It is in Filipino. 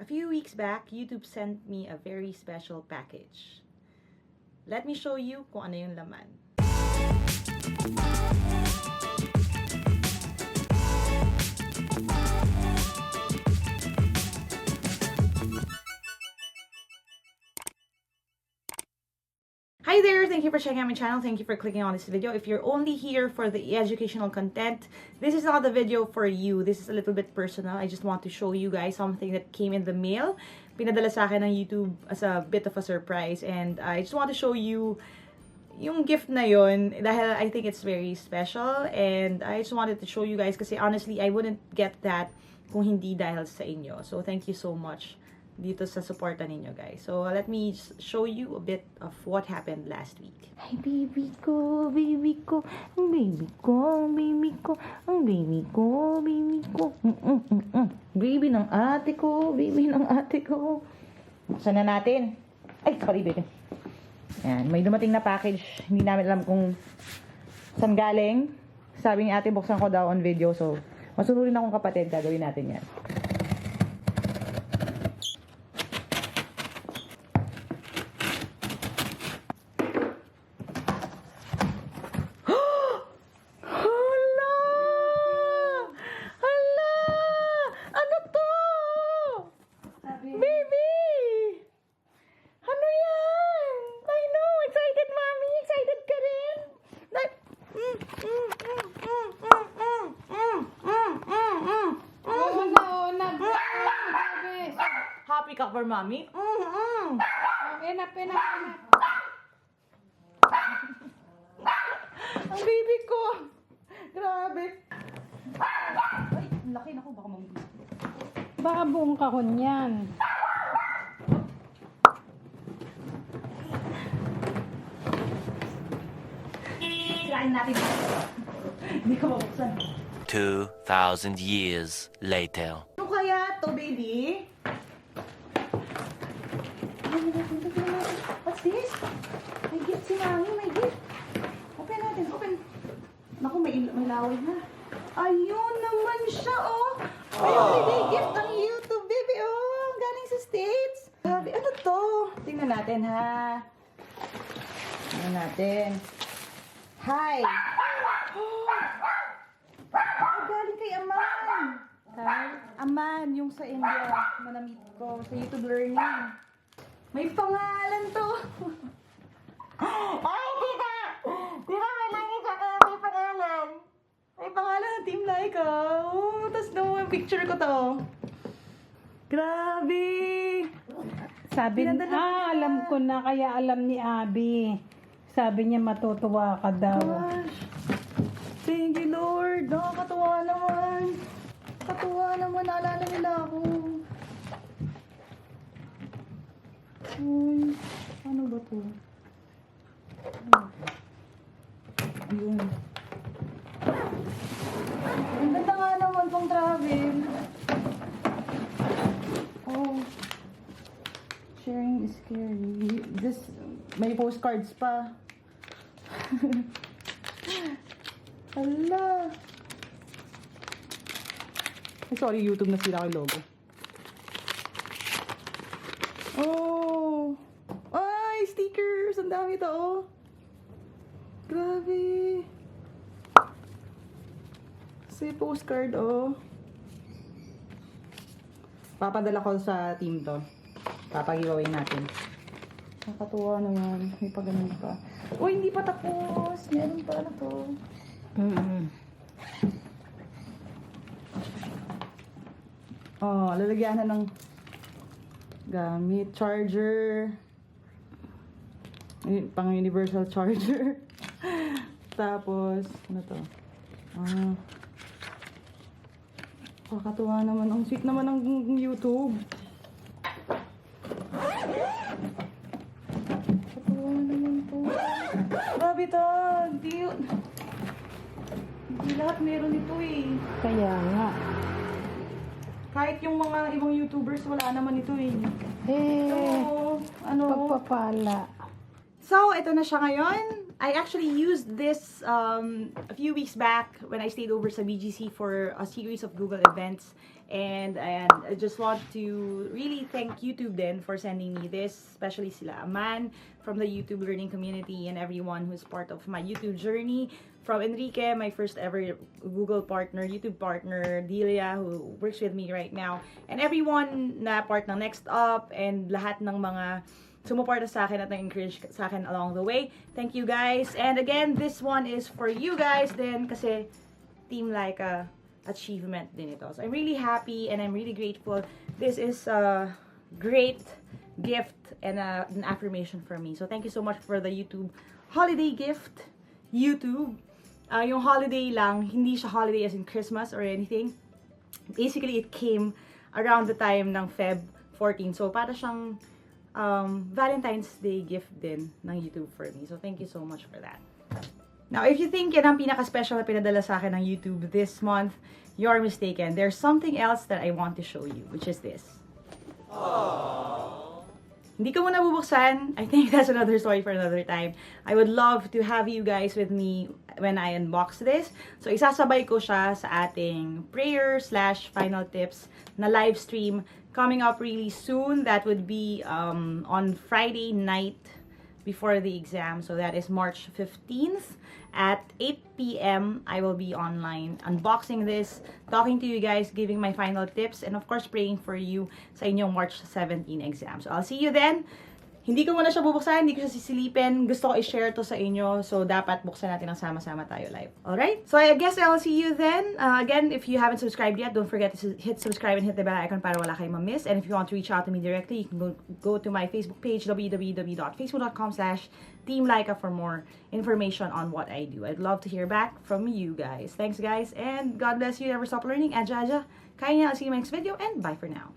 A few weeks back, YouTube sent me a very special package. Let me show you kung ano yung laman. Hi there! Thank you for checking out my channel. Thank you for clicking on this video. If you're only here for the educational content, this is not the video for you. This is a little bit personal. I just want to show you guys something that came in the mail. Pinadala sa akin ng YouTube as a bit of a surprise. And I just want to show you yung gift na yun dahil I think it's very special. And I just wanted to show you guys kasi honestly, I wouldn't get that kung hindi dahil sa inyo. So thank you so much dito sa suporta ninyo, guys. So, let me show you a bit of what happened last week. Ay, baby ko, baby ko, ang baby ko, ang baby ko, ang baby ko, baby ko. Baby ng ate ko, baby ng ate ko. Buksan na natin. Ay, sorry, baby. Yan, may dumating na package. Hindi namin alam kung saan galing. Sabi ni ate, buksan ko daw on video. So, masunurin akong kapatid. Gagawin natin yan. Happy ka for mommy? Pena. Ang baby ko! Grabe! Ay, laki na ko. Baka mambulit. Baka buong kahon yan. Sirain natin. Hindi ko mabuksan. 2,000 years later. Ano kaya to, baby? What's this? May gift si Mami, may gift. Open natin, open. Naku, may laway na. Ayun naman siya, oh. May holiday gift ng YouTube, baby, oh. Galing sa States. Grabe, ano to? Tingnan natin, ha. Tingnan natin. Hi. Oh, galing kay Aman. Aman, yung sa India na na-meet ko sa YouTube Learning. May pangalan to. Ay, tita! Tita, may lagi ka ka. May pangalan. May pangalan ng Team Laika. Oh, tapos yung picture ko to. Grabe. Sabi niya, alam ko na, kaya alam ni Abby. Sabi niya, matutuwa ka daw. Gosh. Thank you, Lord. Nakakatuwa naman. Katuwa naman. Naalala nila ako. Uy, ano ba to? Ayun. Ang ganda nga naman pang travel. Oh. Sharing is scary. This, may postcards pa. Hala. Ay, sorry, YouTube nasira ko yung logo. Oh! Ay, stickers! Ang dami ito, oh. Grabe. Kasi postcard, oh. Papadala ko sa team to. Papag-giveaway natin. Nakatuwa naman. May pag-ganun pa. Uy, hindi pa tapos. Meron pa na to. Oh, lalagyan na ng gamit, charger, pang universal charger. Tapos, ano to? Kakatuwa naman. Ang sweet naman ng YouTube. Kakatuwa naman to. Grabe to. Hindi lahat meron ito eh. Kaya nga. Kahit yung mga ibang YouTubers, wala naman ito eh. Eh, So, ano? pagpapala. So, ito na siya ngayon. I actually used this a few weeks back when I stayed over sa BGC for a series of Google events. And I just want to really thank YouTube then for sending me this, especially sila Aman from the YouTube learning community and everyone who's part of my YouTube journey. From Enrique, my first ever Google partner, YouTube partner, Delia, who works with me right now, and everyone na part ng Next Up, and lahat ng mga sumuporta sa akin at nag-encourage sa akin along the way. Thank you guys. And again, this one is for you guys din kasi Team Laika achievement din ito. So I'm really happy and I'm really grateful. This is a great gift and an affirmation for me. So thank you so much for the YouTube holiday gift. YouTube. Yung holiday lang, hindi siya holiday as in Christmas or anything. Basically, it came around the time ng Feb 14. So para siyang Valentine's Day gift din ng YouTube for me. So thank you so much for that. Now, if you think yan ang pinaka-special na pinadala sa akin ng YouTube this month, you're mistaken. There's something else that I want to show you, which is this. Aww. Hindi ko muna bubuksan. I think that's another story for another time. I would love to have you guys with me when I unbox this. So, isasabay ko siya sa ating prayer/final tips na live stream coming up really soon. That would be on Friday night before the exam. So that is March 15th at 8 p.m. I will be online unboxing this, talking to you guys, giving my final tips, and of course praying for you sa inyong March 17 exam. So I'll see you then. Hindi ko muna siya bubuksan, hindi ko siya sisilipin. Gusto ko i-share to sa inyo. So, dapat buksan natin ang sama-sama tayo live. Alright? So, I guess I'll see you then. Again, if you haven't subscribed yet, don't forget to hit subscribe and hit the bell icon para wala kayong ma-miss. And if you want to reach out to me directly, you can go to my Facebook page, www.facebook.com/teamlaika for more information on what I do. I'd love to hear back from you guys. Thanks, guys. And God bless you. Never stop learning. Aja, aja. Kaya niya. I'll see you in my next video. And bye for now.